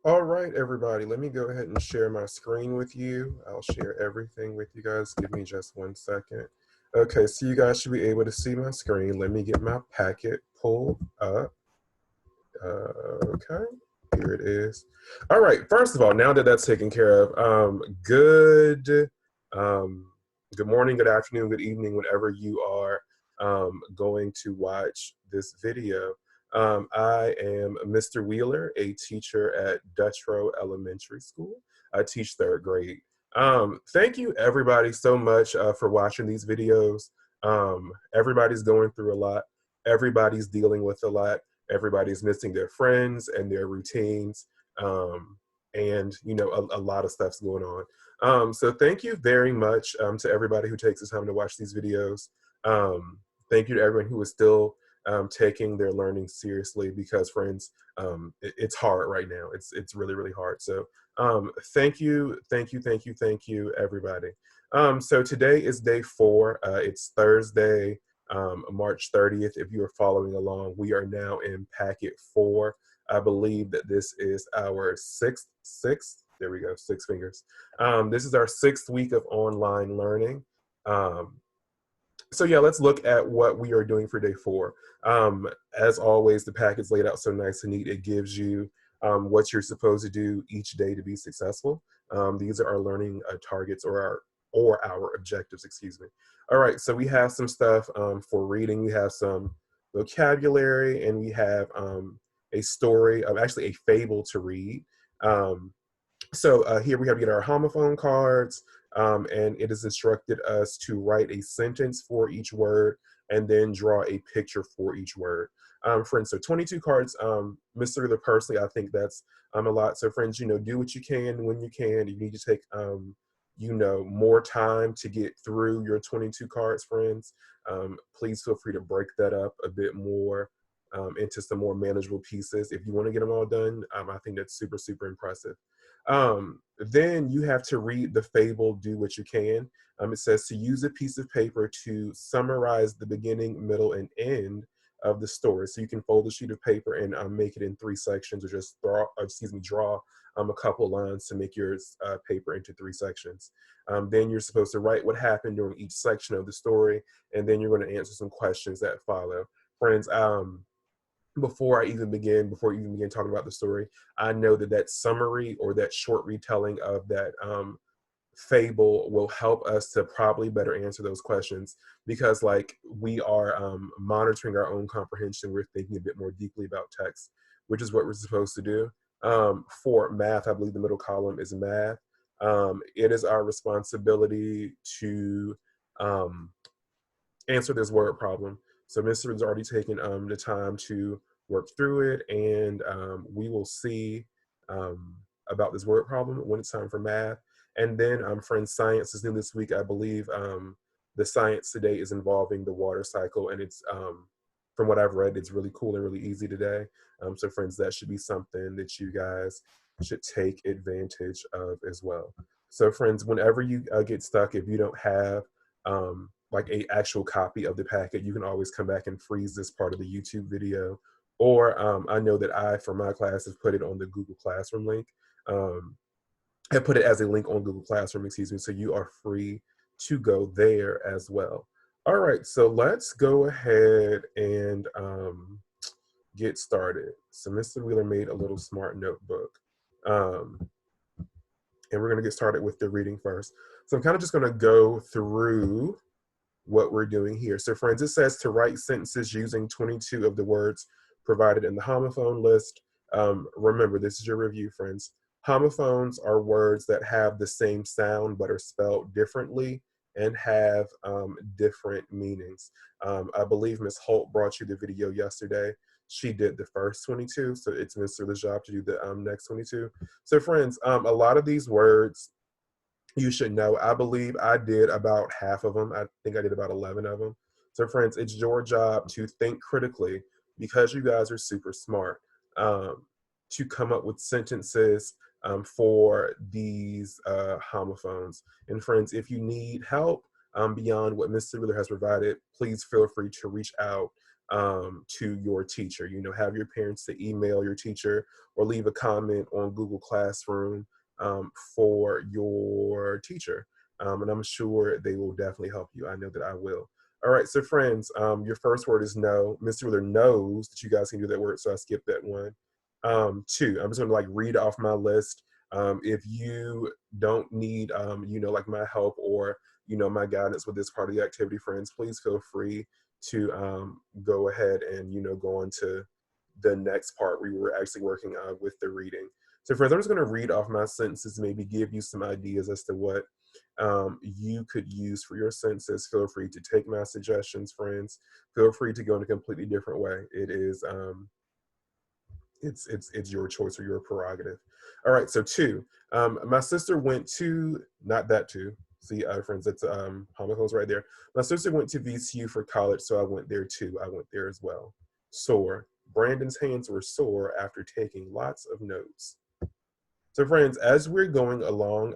All right, everybody, let me go ahead and share my screen with you. I'll share everything with you guys. Give me just 1 second. Okay, so you guys should be able to see my screen. Let me get my packet pulled up. Okay, here it is. All right, first of all, now that that's taken care of, um, good morning, good afternoon, good evening, whenever you are going to watch this video. I am Mr. Wheeler, a teacher at Dutch Row Elementary School. I teach third grade. Thank you everybody so much for watching these videos. Everybody's going through a lot. Everybody's dealing with a lot. Everybody's missing their friends and their routines. And a lot of stuff's going on. So thank you very much to everybody who takes the time to watch these videos. Thank you to everyone who is still taking their learning seriously, because friends, it's hard right now. It's really, really hard. So thank you, thank you, thank you, thank you, everybody. So today is day 4. It's Thursday, March 30th. If you are following along, we are now in packet 4. I believe that this is our sixth, there we go, 6 fingers. This is our 6th week of online learning. So yeah, let's look at what we are doing for day 4. As always, the packet's laid out so nice and neat. It gives you what you're supposed to do each day to be successful. These are our learning targets, or our objectives, excuse me. All right, so we have some stuff for reading. We have some vocabulary, and we have a story, actually a fable to read. Um, so here we have to get our homophone cards, and it has instructed us to write a sentence for each word and then draw a picture for each word. Friends, so 22 cards, Mr. The personally, I think that's a lot. So friends, do what you can when you can. You need to take, more time to get through your 22 cards, friends. Please feel free to break that up a bit more into some more manageable pieces. If you want to get them all done, I think that's super, super impressive. Then you have to read the fable, do what you can. It says to use a piece of paper to summarize the beginning, middle, and end of the story. So you can fold a sheet of paper and make it in 3 sections, or just draw a couple lines to make your paper into 3 sections. Then you're supposed to write what happened during each section of the story, and then you're going to answer some questions that follow. Friends, before you even begin talking about the story, I know that that summary or that short retelling of that fable will help us to probably better answer those questions, because like we are monitoring our own comprehension. We're thinking a bit more deeply about text, which is what we're supposed to do. For math, I believe the middle column is math. It is our responsibility to answer this word problem. So Mr. has already taken the time to work through it, and we will see about this word problem when it's time for math. And then, friends, science is new this week. I believe the science today is involving the water cycle, and it's, from what I've read, it's really cool and really easy today. So friends, that should be something that you guys should take advantage of as well. So friends, whenever you get stuck, if you don't have like a actual copy of the packet, you can always come back and freeze this part of the YouTube video. Or I know that I, for my class, have put it on the Google Classroom link. I put it as a link on Google Classroom, excuse me, so you are free to go there as well. All right, so let's go ahead and get started. So Mr. Wheeler made a little smart notebook. Um, and we're gonna get started with the reading first. So I'm kind of just gonna go through what we're doing here. So friends, it says to write sentences using 22 of the words provided in the homophone list. Remember, this is your review, friends. Homophones are words that have the same sound but are spelled differently and have different meanings. I believe Ms. Holt brought you the video yesterday. She did the first 22, so it's Mr. Lee's job to do the next 22. So friends, a lot of these words you should know. I believe I did about half of them. I think I did about 11 of them. So friends, it's your job to think critically, because you guys are super smart, to come up with sentences for these homophones. And friends, if you need help beyond what Mr. Wheeler has provided, please feel free to reach out to your teacher. You know, have your parents to email your teacher or leave a comment on Google Classroom for your teacher. And I'm sure they will definitely help you. I know that I will. All right, so friends, your first word is no. Mr. Wheeler knows that you guys can do that word, so I skipped that one. Two, I'm just gonna like read off my list. If you don't need, you know, like my help or, you know, my guidance with this part of the activity, friends, please feel free to go ahead and, you know, go on to the next part where we were actually working with the reading. So friends, I'm just gonna read off my sentences, maybe give you some ideas as to what you could use for your sentences. Feel free to take my suggestions, friends. Feel free to go in a completely different way. It is, it's your choice or your prerogative. All right, so two. My sister went to, not that two. See, friends, that's homophones right there. My sister went to VCU for college, so I went there too. I went there as well. Sore. Brandon's hands were sore after taking lots of notes. So, friends, as we're going along,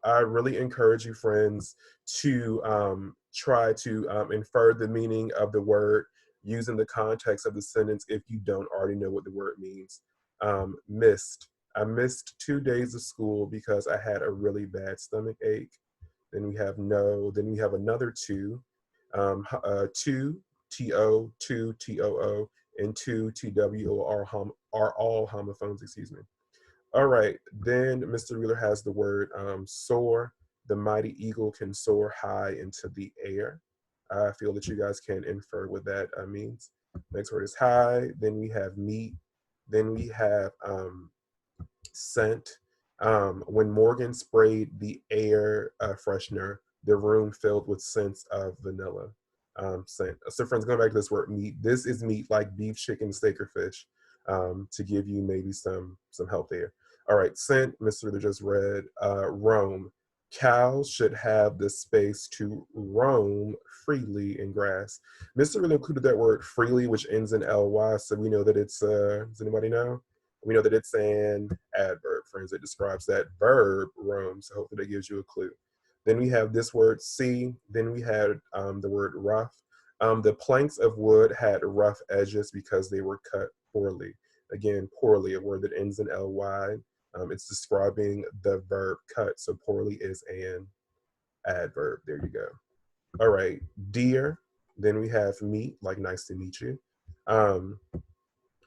I really encourage you, friends, to try to infer the meaning of the word using the context of the sentence if you don't already know what the word means. Missed. I missed 2 days of school because I had a really bad stomach ache. Then we have no. Then we have another two. Two, T-O, two, T-O-O, and two, T-W-O are all homophones, excuse me. All right, then Mr. Wheeler has the word soar. The mighty eagle can soar high into the air. I feel that you guys can infer what that means. Next word is high. Then we have meat. Then we have scent. When Morgan sprayed the air freshener, the room filled with scents of vanilla. Scent. So, friends, going back to this word meat. This is meat like beef, chicken, steak, or fish. To give you maybe some help there. All right, scent. Mr. Ruther just read. Roam. Cows should have the space to roam freely in grass. Mr. Really included that word freely, which ends in ly, so we know that it's. Does anybody know? We know that it's an adverb, friends. It describes that verb, roam. So hopefully that gives you a clue. Then we have this word see. Then we had the word rough. The planks of wood had rough edges because they were cut poorly. Again, poorly, a word that ends in ly. It's describing the verb cut. So poorly is an adverb. There you go. All right, dear. Then we have meet, like nice to meet you.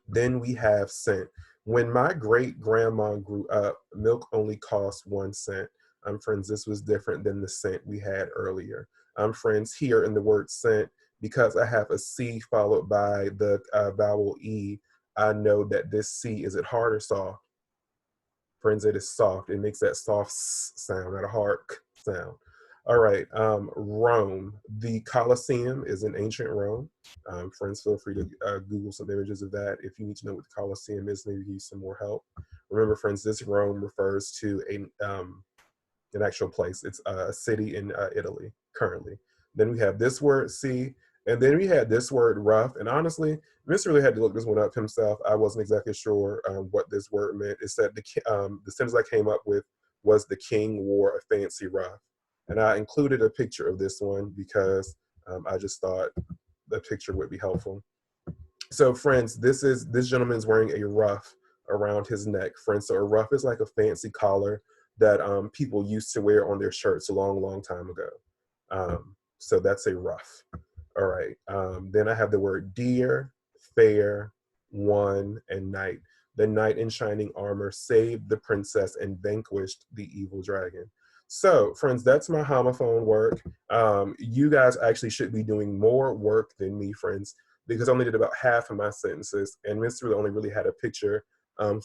Then we have cent. When my great grandma grew up, milk only cost 1 cent. Friends, this was different than the cent we had earlier. Friends, here in the word cent, because I have a C followed by the vowel E, I know that this C, is it hard or soft? Friends, it is soft. It makes that soft sound, not a hard sound. All right, Rome. The Colosseum is in ancient Rome. Friends, feel free to Google some images of that. If you need to know what the Colosseum is, maybe give you some more help. Remember, friends, this Rome refers to an actual place. It's a city in Italy currently. Then we have this word see, and then we had this word rough. And honestly, Mr. really had to look this one up himself. I wasn't exactly sure what this word meant. It said the sentence I came up with was the king wore a fancy ruff. And I included a picture of this one because I just thought the picture would be helpful. So friends, this gentleman's wearing a ruff around his neck. Friends, so a ruff is like a fancy collar that people used to wear on their shirts a long, long time ago. So that's a ruff. All right. Then I have the word dear, fair, one, and knight. The knight in shining armor saved the princess and vanquished the evil dragon. So, friends, that's my homophone work. You guys actually should be doing more work than me, friends, because I only did about half of my sentences, and Mr. only really had a picture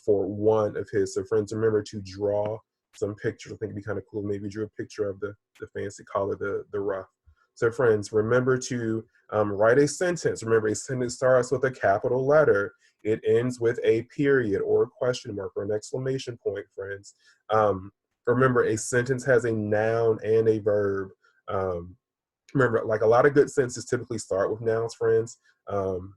for one of his. So, friends, remember to draw some pictures. I think it'd be kind of cool. Maybe drew a picture of the fancy collar, the ruff. So, friends, remember to write a sentence. Remember, a sentence starts with a capital letter. It ends with a period or a question mark or an exclamation point, friends. Remember, a sentence has a noun and a verb. Remember, like a lot of good sentences typically start with nouns, friends,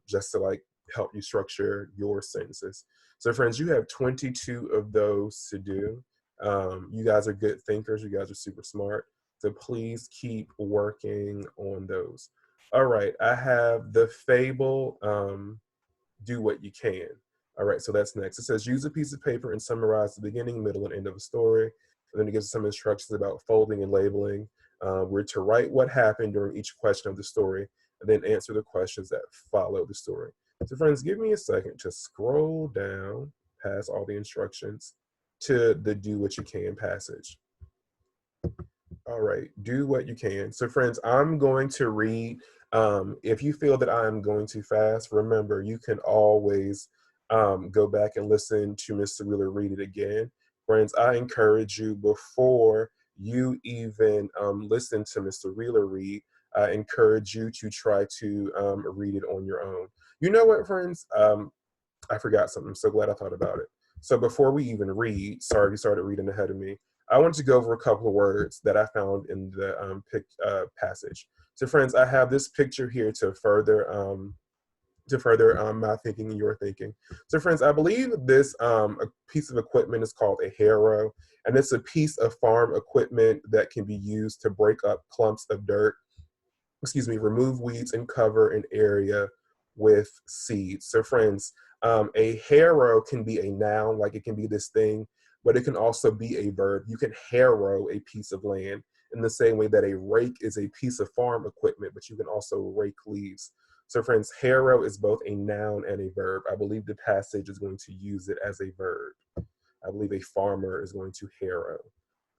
just to like help you structure your sentences. So, friends, you have 22 of those to do. You guys are good thinkers. You guys are super smart. So please keep working on those. All right, I have the fable, do what you can. All right, so that's next. It says use a piece of paper and summarize the beginning, middle, and end of a story. And then it gives some instructions about folding and labeling. We're to write what happened during each question of the story and then answer the questions that follow the story. So friends, give me a second to scroll down past all the instructions to the do what you can passage. All right, do what you can. So, friends, I'm going to read. If you feel that I'm going too fast, remember you can always go back and listen to Mr. Wheeler read it again. Friends, I encourage you before you even listen to Mr. Wheeler read, I encourage you to try to read it on your own. You know what, friends? I forgot something. I'm so glad I thought about it. So before we even read, sorry, you started reading ahead of me. I want to go over a couple of words that I found in the passage. So, friends, I have this picture here to further my thinking and your thinking. So, friends, I believe this a piece of equipment is called a harrow, and it's a piece of farm equipment that can be used to break up clumps of dirt, remove weeds and cover an area with seeds. So, friends, a harrow can be a noun, like it can be this thing, but it can also be a verb. You can harrow a piece of land in the same way that a rake is a piece of farm equipment, but you can also rake leaves. So, friends, harrow is both a noun and a verb. I believe the passage is going to use it as a verb. I believe a farmer is going to harrow.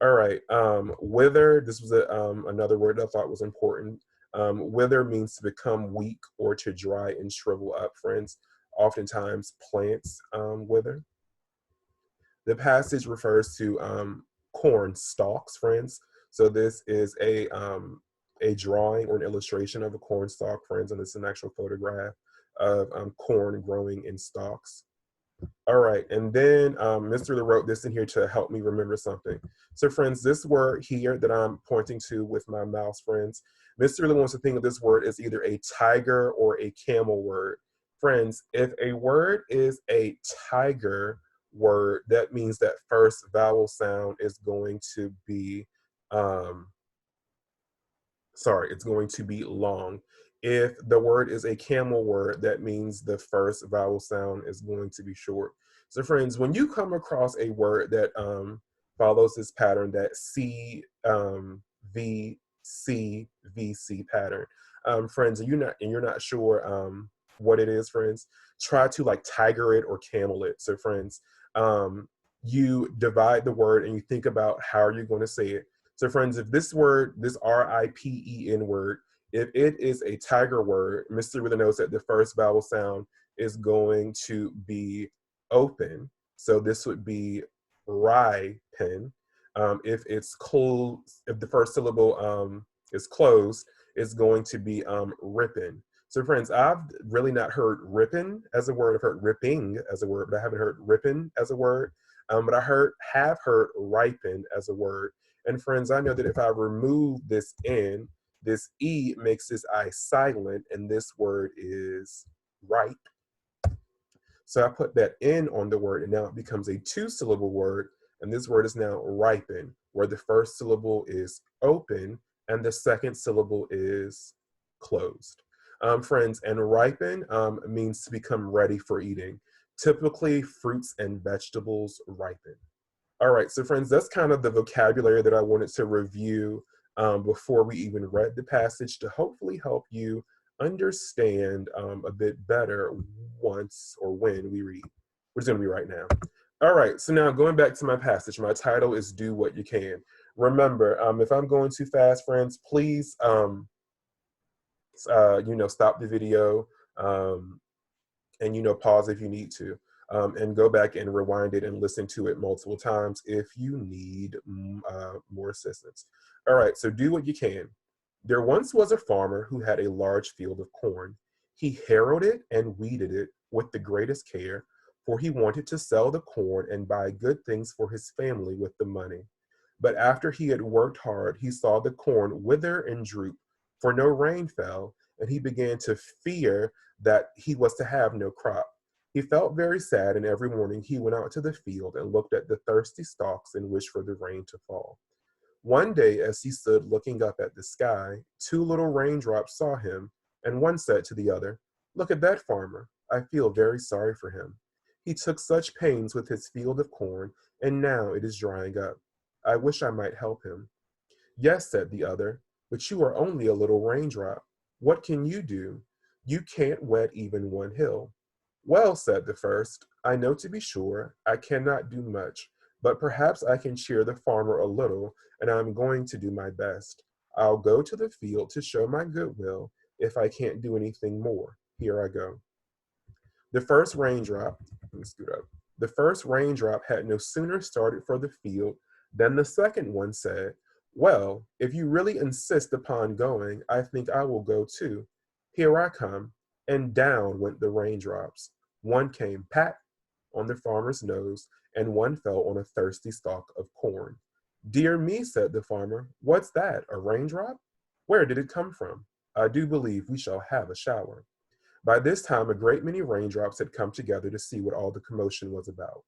All right. Wither, this was another word I thought was important. Wither means to become weak or to dry and shrivel up, friends. Oftentimes, plants wither. The passage refers to corn stalks, friends. So this is a drawing or an illustration of a corn stalk, friends, and it's an actual photograph of corn growing in stalks. All right, and then Mr. Lee wrote this in here to help me remember something. So, friends, this word here that I'm pointing to with my mouse, friends, Mr. Lee wants to think of this word as either a tiger or a camel word. Friends, if a word is a tiger word, that means that first vowel sound is going to be um, it's going to be long. If the word is a camel word, that means the first vowel sound is going to be short. So, friends, when you come across a word that follows this pattern, that V C V C pattern, friends, and you're not sure what it is, friends, try to like tiger it or camel it. So, friends, you divide the word and you think about how are you going to say it. So, friends, if this word, this RIPEN word, if it is a tiger word, Mr. Really knows that the first vowel sound is going to be open. So this would be ripen. If it's closed, if the first syllable is closed, it's going to be ripping. So, friends, I've really not heard ripping as a word. I've heard ripping as a word, but I haven't heard ripping as a word. But I have heard ripen as a word. And friends, I know that if I remove this N, this E makes this I silent, and this word is ripe. So I put that N on the word, and now it becomes a two-syllable word, and this word is now ripen, where the first syllable is open, and the second syllable is closed. Friends, and ripen means to become ready for eating. Typically, fruits and vegetables ripen. All right, so friends, that's kind of the vocabulary that I wanted to review before we even read the passage to hopefully help you understand a bit better once or when we read. Which is going to be right now. All right, so now going back to my passage, my title is Do What You Can. Remember, if I'm going too fast, friends, please, stop the video. And pause if you need to, and go back and rewind it and listen to it multiple times if you need more assistance. All right, so do what you can. There once was a farmer who had a large field of corn. He harrowed it and weeded it with the greatest care, for he wanted to sell the corn and buy good things for his family with the money. But after he had worked hard, he saw the corn wither and droop, for no rain fell, and he began to fear that he was to have no crop. He felt very sad, and every morning he went out to the field and looked at the thirsty stalks and wished for the rain to fall. One day, as he stood looking up at the sky, two little raindrops saw him. And one said to the other, "Look at that farmer. I feel very sorry for him. He took such pains with his field of corn, and now it is drying up. I wish I might help him." "Yes," said the other, "but you are only a little raindrop. What can you do? You can't wet even one hill." "Well," said the first, "I know to be sure I cannot do much, but perhaps I can cheer the farmer a little, and I am going to do my best. I'll go to the field to show my goodwill. If I can't do anything more, here I go." The first raindrop, let me scoot up. The first raindrop had no sooner started for the field than the second one said, "Well, if you really insist upon going, I think I will go too. Here I come." And down went the raindrops. One came pat on the farmer's nose, and one fell on a thirsty stalk of corn. "Dear me," said the farmer, "what's that? A raindrop? Where did it come from? I do believe we shall have a shower." By this time, a great many raindrops had come together to see what all the commotion was about.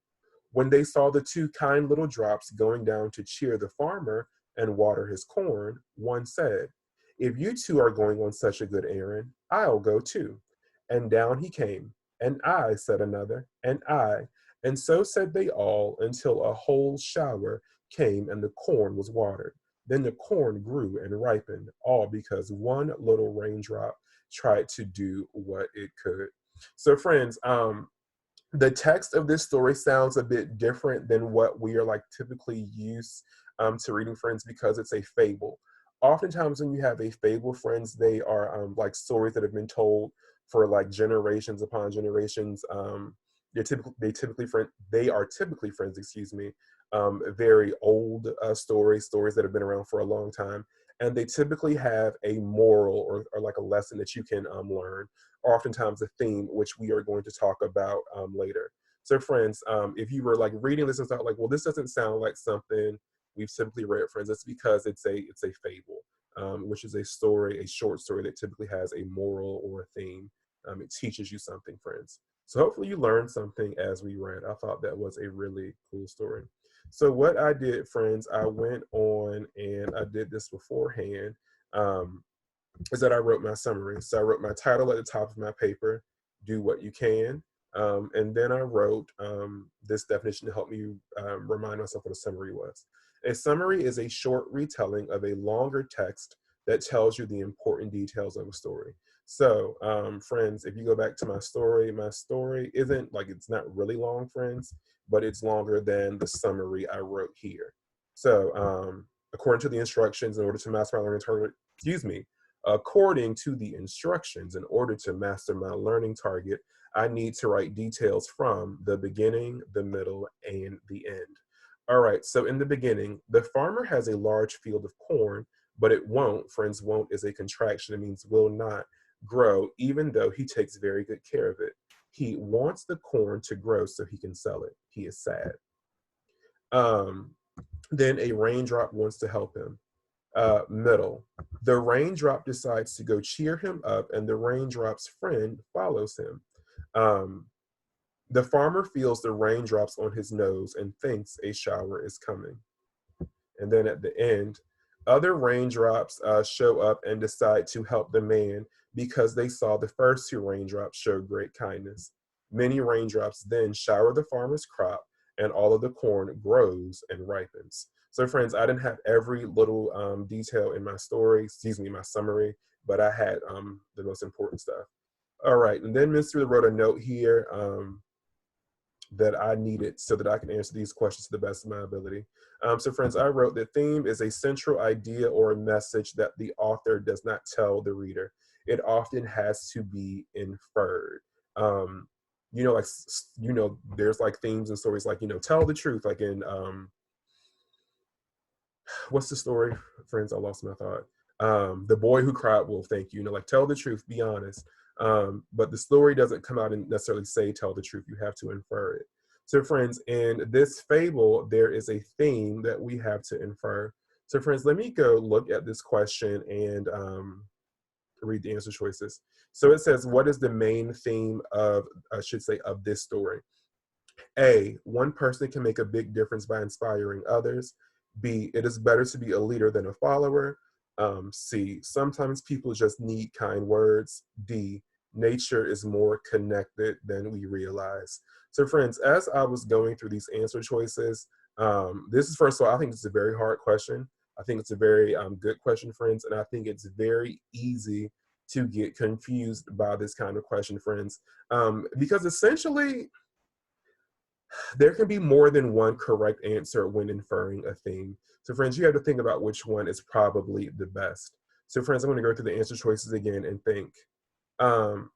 When they saw the two kind little drops going down to cheer the farmer and water his corn, one said, "If you two are going on such a good errand, I'll go too." And down he came. "And I," said another, "and I." And so said they all until a whole shower came and the corn was watered. Then the corn grew and ripened, all because one little raindrop tried to do what it could. So, friends, the text of this story sounds a bit different than what we are like typically used to reading, friends, because it's a fable. Oftentimes when you have a fable, friends, they are like stories that have been told for like generations upon generations. They are typically, friends, excuse me, very old stories that have been around for a long time, and they typically have a moral or like a lesson that you can learn, oftentimes a theme, which we are going to talk about later. So, friends, if you were like reading this and thought like, well, this doesn't sound like something we've simply read, friends, it's because it's a fable, which is a story, a short story that typically has a moral or a theme. It teaches you something, friends. So hopefully you learned something as we read. I thought that was a really cool story. So what I did, friends, I went on and I did this beforehand. Um, is that I wrote my summary. So I wrote my title at the top of my paper, "Do What You Can." And then I wrote this definition to help me remind myself what a summary was. A summary is a short retelling of a longer text that tells you the important details of a story. So, friends, if you go back to my story isn't like, it's not really long, friends, but it's longer than the summary I wrote here. So, according to the instructions, in order to master my learning target, excuse me, according to the instructions, in order to master my learning target, I need to write details from the beginning, the middle, and the end. All right, so in the beginning, the farmer has a large field of corn, but it won't, friends, won't is a contraction. It means will not grow, even though he takes very good care of it. He wants the corn to grow so he can sell it. He is sad. Um, then a raindrop wants to help him. Middle. The raindrop decides to go cheer him up, and the raindrop's friend follows him. Um, the farmer feels the raindrops on his nose and thinks a shower is coming. And then at the end, other raindrops show up and decide to help the man because they saw the first two raindrops show great kindness. Many raindrops then shower the farmer's crop, and all of the corn grows and ripens. So, friends, I didn't have every little detail in my story, excuse me, my summary, but I had the most important stuff. All right, and then Mr. wrote a note here. That I needed so that I can answer these questions to the best of my ability. So, friends, I wrote the theme is a central idea or a message that the author does not tell the reader. It often has to be inferred. Um, like, there's like themes and stories like, tell the truth, like in what's the story, friends? I lost my thought. The Boy Who Cried Wolf. Thank you. Like, tell the truth, be honest. But the story doesn't come out and necessarily say tell the truth. You have to infer it. So, friends, in this fable, there is a theme that we have to infer. So, friends, let me go look at this question and read the answer choices. So it says, what is the main theme of, I should say, of this story? A, one person can make a big difference by inspiring others. B, it is better to be a leader than a follower. C, sometimes people just need kind words. D, nature is more connected than we realize. So, friends, as I was going through these answer choices, this is first of all, I think it's a very hard question. I think it's a very good question, friends, and I think it's very easy to get confused by this kind of question, friends, because essentially there can be more than one correct answer when inferring a theme. So, friends, you have to think about which one is probably the best. So, friends, I'm going to go through the answer choices again and think. Um,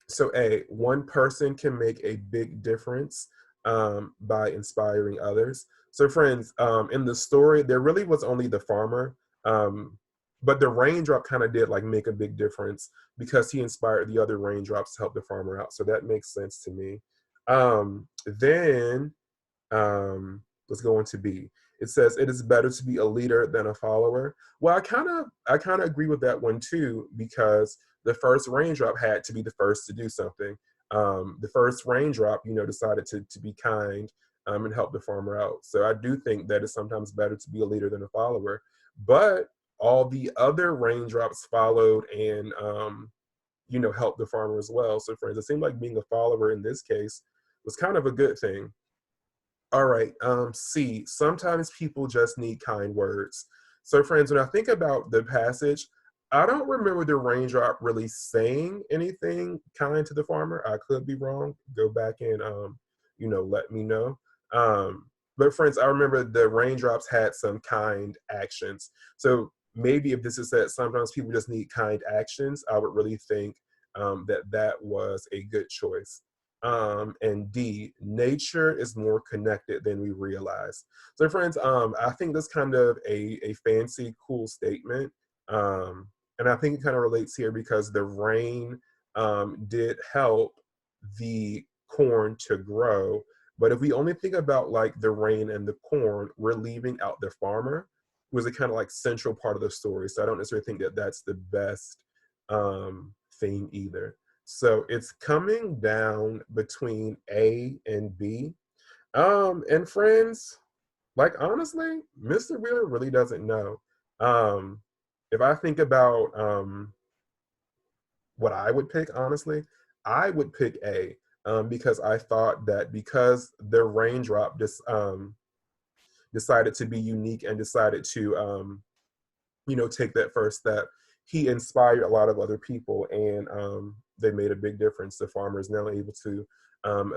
so, A, one person can make a big difference by inspiring others. So, friends, in the story, there really was only the farmer, um, but the raindrop kind of did like make a big difference because he inspired the other raindrops to help the farmer out. So that makes sense to me. Then let's go into B. It says it is better to be a leader than a follower. Well, I kind of agree with that one too, because the first raindrop had to be the first to do something. The first raindrop, decided to be kind and help the farmer out. So I do think that it's sometimes better to be a leader than a follower. But all the other raindrops followed and helped the farmer as well. So friends, it seemed like being a follower in this case was kind of a good thing. All right. C. Sometimes people just need kind words. So, friends, when I think about the passage, I don't remember the raindrop really saying anything kind to the farmer. I could be wrong. Go back and let me know. But friends, I remember the raindrops had some kind actions. So maybe if this is that sometimes people just need kind actions, I would really think that was a good choice. And D, nature is more connected than we realize. So, friends, I think that's kind of a fancy, cool statement. And I think it kind of relates here because the rain did help the corn to grow. But if we only think about like the rain and the corn, we're leaving out the farmer, who is a kind of like central part of the story. So I don't necessarily think that that's the best thing either. So it's coming down between A and B. And friends, like honestly, Mr. Wheeler really doesn't know. Um, if I think about what I would pick, honestly, I would pick A, because I thought that because the raindrop just decided to be unique and decided to take that first step, he inspired a lot of other people, and they made a big difference. The farmer is now able to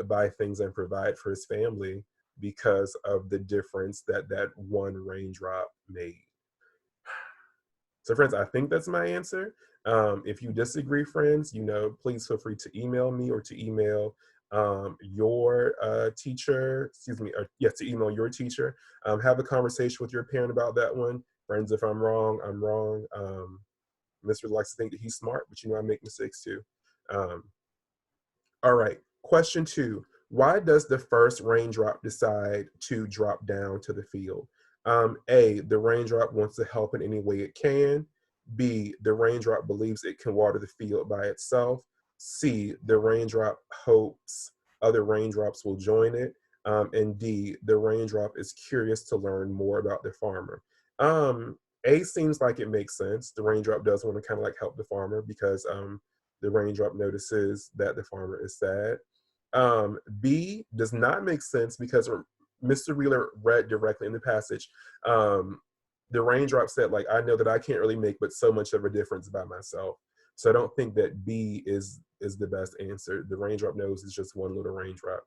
buy things and provide for his family because of the difference that that one raindrop made. So, friends, I think that's my answer. If you disagree, friends, please feel free to email me or to email your teacher, excuse me, or yes, to email your teacher. Have a conversation with your parent about that one. Friends, if I'm wrong, I'm wrong. Mr. likes to think that he's smart, but I make mistakes too. Um, all right. Question 2. Why does the first raindrop decide to drop down to the field? A, the raindrop wants to help in any way it can. B, the raindrop believes it can water the field by itself. C, the raindrop hopes other raindrops will join it. And D, the raindrop is curious to learn more about the farmer. A seems like it makes sense. The raindrop does want to kind of like help the farmer because the raindrop notices that the farmer is sad. B does not make sense because Mr. Wheeler read directly in the passage. The raindrop said, like, I know that I can't really make but so much of a difference by myself. So I don't think that B is the best answer. The raindrop knows it's just one little raindrop.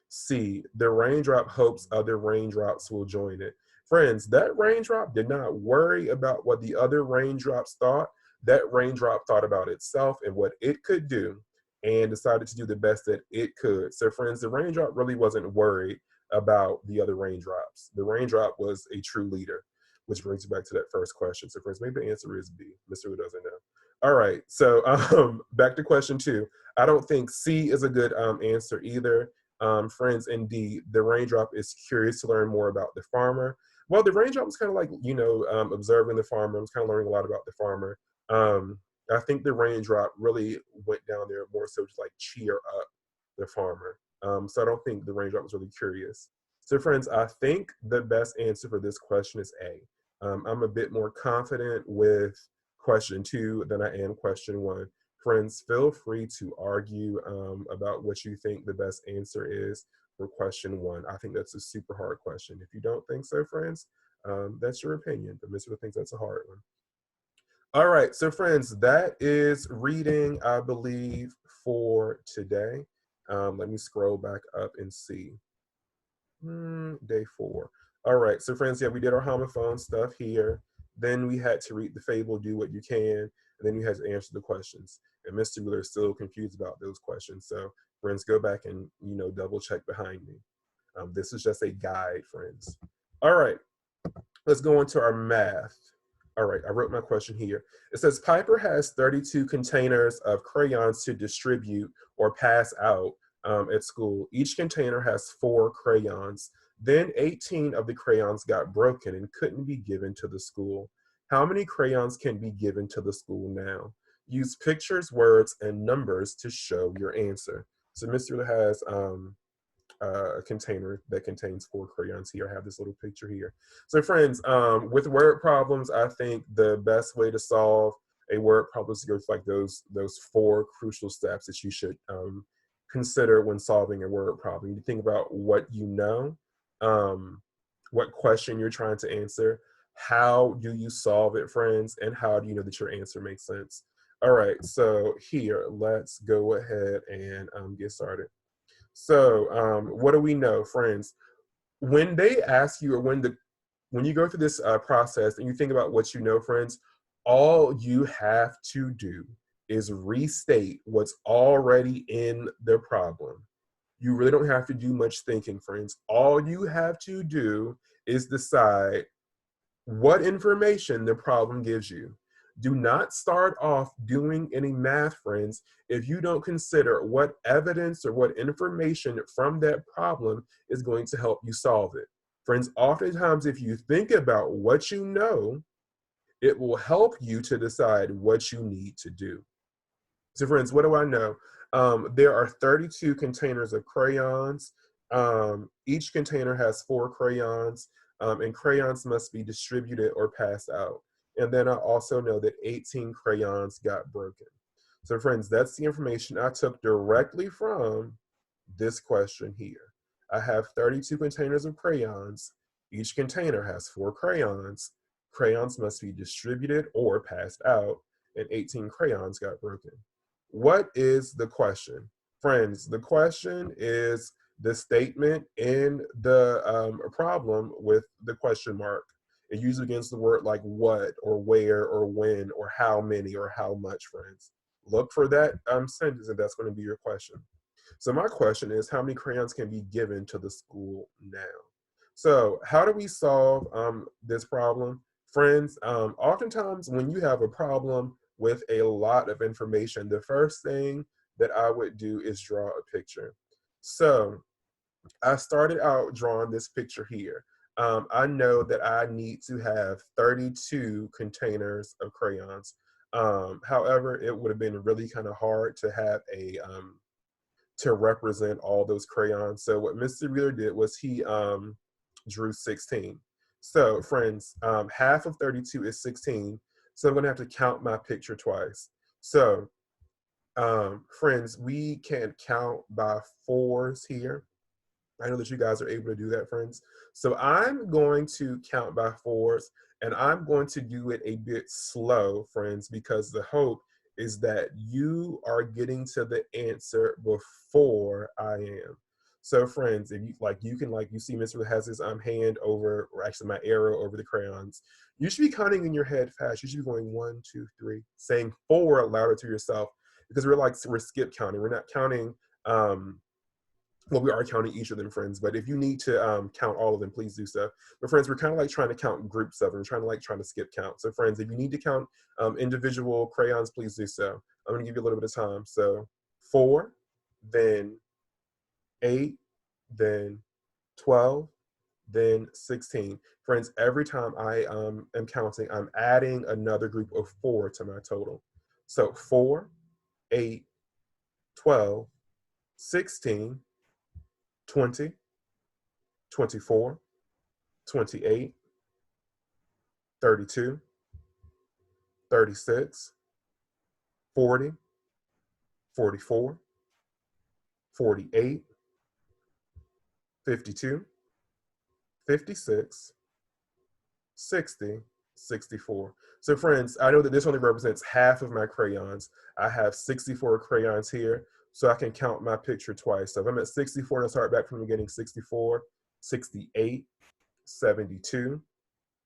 C, the raindrop hopes other raindrops will join it. Friends, that raindrop did not worry about what the other raindrops thought. That raindrop thought about itself and what it could do and decided to do the best that it could. So, friends, the raindrop really wasn't worried about the other raindrops. The raindrop was a true leader, which brings you back to that first question. So, friends, maybe the answer is B. Mr. Who doesn't know. All right. So, back to question 2. I don't think C is a good answer either. Friends, indeed, the raindrop is curious to learn more about the farmer. Well, the raindrop was kind of like, observing the farmer, was kind of learning a lot about the farmer. Um, I think the raindrop really went down there more so to like cheer up the farmer. So I don't think the raindrop was really curious. So, friends, I think the best answer for this question is A. I'm a bit more confident with question 2 than I am question 1. Friends, feel free to argue about what you think the best answer is for question 1. I think that's a super hard question. If you don't think so, friends, that's your opinion, but Mr. thinks that's a hard one. All right, so friends, that is reading, I believe, for today. Let me scroll back up and see. Day 4. All right, so friends, yeah, we did our homophone stuff here. Then we had to read the fable, do what you can, and then you had to answer the questions. And Mr. Wheeler is still confused about those questions. So friends, go back and double check behind me. This is just a guide, friends. All right, let's go into our math. All right, I wrote my question here. It says Piper has 32 containers of crayons to distribute or pass out at school. Each container has 4 crayons. Then 18 of the crayons got broken and couldn't be given to the school. How many crayons can be given to the school now? Use pictures, words, and numbers to show your answer. So Mr. has a container that contains 4 crayons here. I have this little picture here. So friends, with word problems, I think the best way to solve a word problem is to go through like those 4 crucial steps that you should consider when solving a word problem. You think about what you know, what question you're trying to answer, how do you solve it, friends, and how do you know that your answer makes sense. All right, so here, let's go ahead and get started. So, what do we know, friends? When they ask you, or when you go through this process and you think about what you know, friends, all you have to do is restate what's already in the problem. You really don't have to do much thinking, friends. All you have to do is decide what information the problem gives you. Do not start off doing any math, friends, if you don't consider what evidence or what information from that problem is going to help you solve it. Friends, oftentimes, if you think about what you know, it will help you to decide what you need to do. So friends, what do I know? There are 32 containers of crayons. Each container has 4 crayons, and crayons must be distributed or passed out. And then I also know that 18 crayons got broken. So friends, that's the information I took directly from this question here. I have 32 containers of crayons. Each container has 4 crayons. Crayons must be distributed or passed out, and 18 crayons got broken. What is the question? Friends, the question is the statement in the problem with the question mark. It usually begins the word like what or where or when or how many or how much, friends. Look for that sentence and that's going to be your question. So my question is, how many crayons can be given to the school now? So how do we solve this problem? Friends, oftentimes when you have a problem with a lot of information, the first thing that I would do is draw a picture. So I started out drawing this picture here. I know that I need to have 32 containers of crayons. However, it would have been really kind of hard to have to represent all those crayons. So what Mr. Wheeler did was he drew 16. So friends, half of 32 is 16. So I'm gonna have to count my picture twice. So friends, we can count by 4s here. I know that you guys are able to do that, friends. So I'm going to count by 4s, and I'm going to do it a bit slow, friends, because the hope is that you are getting to the answer before I am. So friends, if you like, you can like, you see Mr. has his hand over, or actually my arrow over the crayons. You should be counting in your head fast. You should be going 1, 2, 3, saying 4 louder to yourself, because we're skip counting. We're not counting well, we are counting each of them, friends, but if you need to count all of them, please do so. But friends, we're kind of like trying to count groups of them, trying to skip count. So friends, if you need to count individual crayons, please do so. I'm gonna give you a little bit of time. So 4, then 8, then 12, then 16. Friends, every time I am counting, I'm adding another group of 4 to my total. So 4, 8, 12, 16, 20, 24, 28, 32, 36, 40, 44, 48, 52, 56, 60, 64. So friends, I know that this only represents half of my crayons. I have 64 crayons here, so I can count my picture twice. So if I'm at 64 and I start back from the beginning, 64, 68, 72,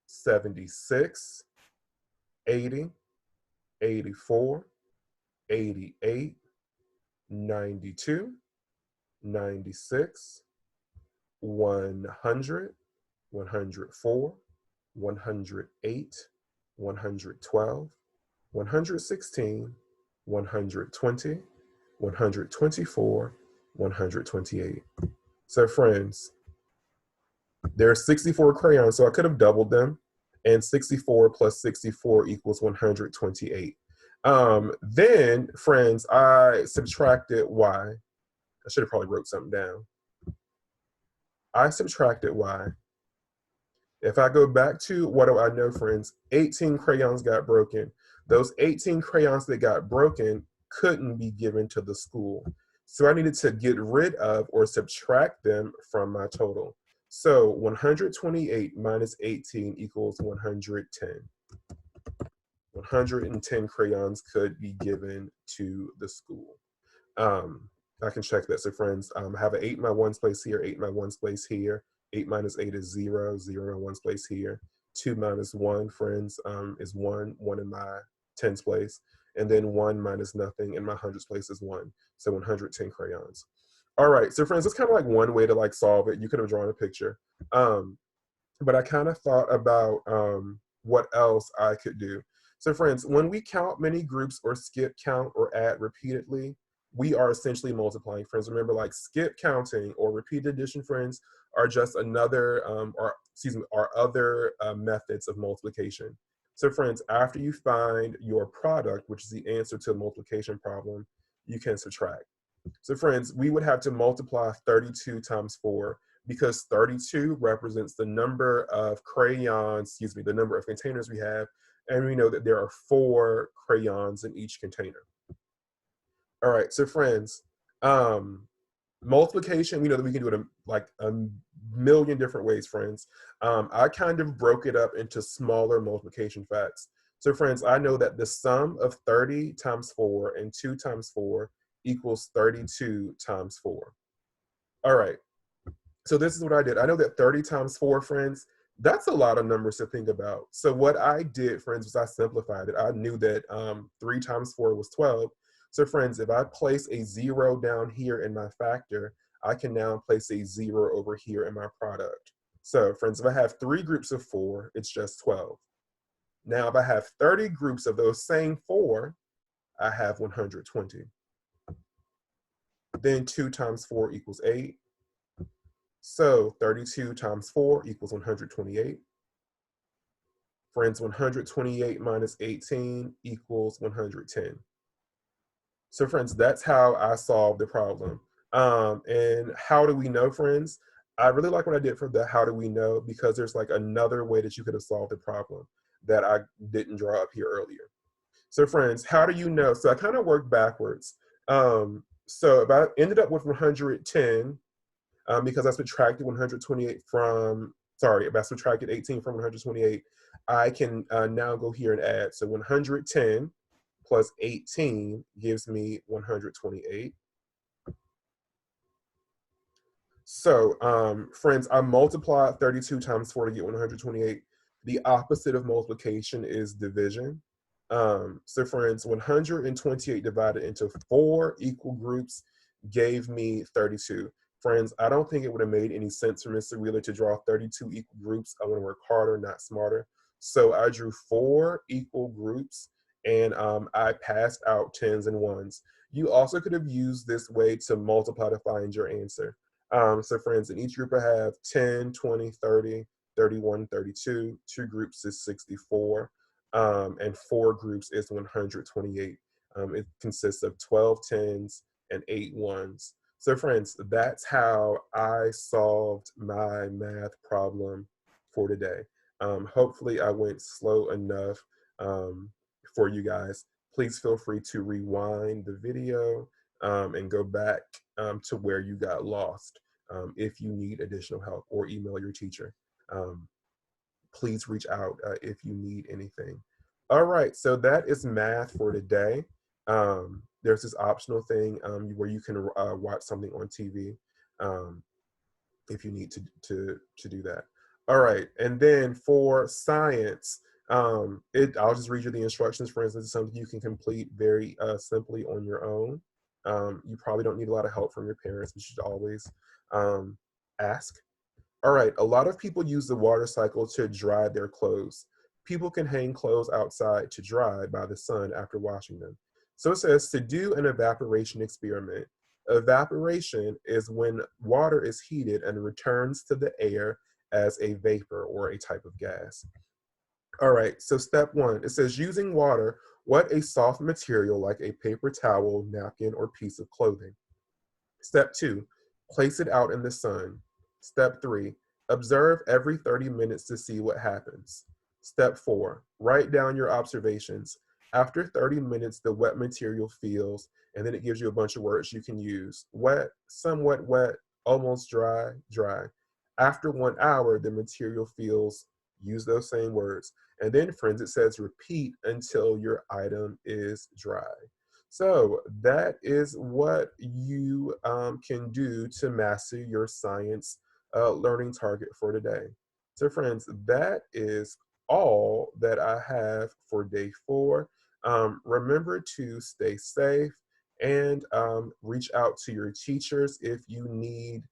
76, 80, 84, 88, 92, 96, 100, 104, 108, 112, 116, 120, 124, 128. So friends, there are 64 crayons, so I could have doubled them, and 64 plus 64 equals 128. Then, friends, I subtracted y. I should have probably wrote something down. I subtracted y. If I go back to what do I know, friends, 18 crayons got broken. Those 18 crayons that got broken couldn't be given to the school. So I needed to get rid of or subtract them from my total. So 128 minus 18 equals 110. 110 crayons could be given to the school. I can check that. So friends, I have an 8 in my ones place here, 8 in my ones place here. 8 minus 8 is 0, 0 in my ones place here. 2 minus 1, friends, is 1, 1 in my tens place. And then 1 minus nothing in my hundreds place is 1. So 110 crayons. All right, so friends, that's kind of like one way to like solve it. You could have drawn a picture. But I kind of thought about what else I could do. So friends, when we count many groups or skip count or add repeatedly, we are essentially multiplying, friends. Remember, like skip counting or repeated addition, friends, are just another, are other methods of multiplication. So friends, after you find your product, which is the answer to a multiplication problem, you can subtract. So friends, we would have to multiply 32 times 4 because 32 represents the number of crayons, the number of containers we have, and we know that there are 4 crayons in each container. All right, so friends, multiplication, we know that we can do it like a million different ways, friends. I kind of broke it up into smaller multiplication facts. So friends, I know that the sum of 30 times 4 and 2 times 4 equals 32 times 4. All right, so this is what I did. I know that 30 times 4, friends, that's a lot of numbers to think about. So what I did, friends, was I simplified it. I knew that 3 times 4 was 12. So friends, if I place a 0 down here in my factor, I can now place a 0 over here in my product. So friends, if I have 3 groups of 4, it's just 12. Now, if I have 30 groups of those same 4, I have 120. Then 2 times 4 equals 8. So 32 times 4 equals 128. Friends, 128 minus 18 equals 110. So friends, that's how I solved the problem. And how do we know, friends? I really like what I did for the how do we know, because there's like another way that you could have solved the problem that I didn't draw up here earlier. So friends, how do you know? So I kind of worked backwards. So if I ended up with 110, because I subtracted 128 from, sorry, if I subtracted 18 from 128, I can now go here and add. So 110 plus 18 gives me 128. So friends, I multiplied 32 times 4 to get 128. The opposite of multiplication is division. So friends, 128 divided into 4 equal groups gave me 32. Friends, I don't think it would have made any sense for Mr. Wheeler to draw 32 equal groups. I want to work harder, not smarter. So I drew 4 equal groups, and I passed out tens and ones. You also could have used this way to multiply to find your answer. So friends, in each group I have 10, 20, 30, 31, 32. 2 groups is 64. And 4 groups is 128. It consists of 12 tens and 8 ones. So friends, that's how I solved my math problem for today. Hopefully I went slow enough for you guys. Please feel free to rewind the video and go back to where you got lost if you need additional help, or email your teacher. Um, Please reach out if you need anything. All right, so that is math for today. There's this optional thing where you can watch something on TV um, if you need to do that. All right, and then for science, I'll just read you the instructions. For instance, it's something you can complete very simply on your own. You probably don't need a lot of help from your parents. You should always um, ask. All right, a lot of people use the water cycle to dry their clothes. People can hang clothes outside to dry by the sun after washing them. So it says to do an evaporation experiment. Evaporation is when water is heated and returns to the air as a vapor or a type of gas. All right, so step one, it says using water, wet a soft material like a paper towel, napkin, or piece of clothing. Step two, place it out in the sun. Step three, observe every 30 minutes to see what happens. Step four, write down your observations. After 30 minutes, the wet material feels, and then it gives you a bunch of words you can use. Wet, somewhat wet, almost dry, dry. After 1 hour, the material feels, use those same words. And then, friends, it says repeat until your item is dry. So that is what you can do to master your science learning target for today. So friends, that is all that I have for day 4. Remember to stay safe and reach out to your teachers if you need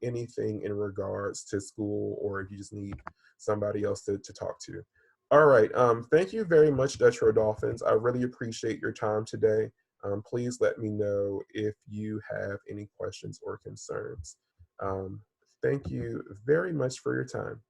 anything in regards to school, or if you just need somebody else to talk to. All right. Thank you very much, Detro Dolphins. I really appreciate your time today. Please let me know if you have any questions or concerns. Um, Thank you very much for your time.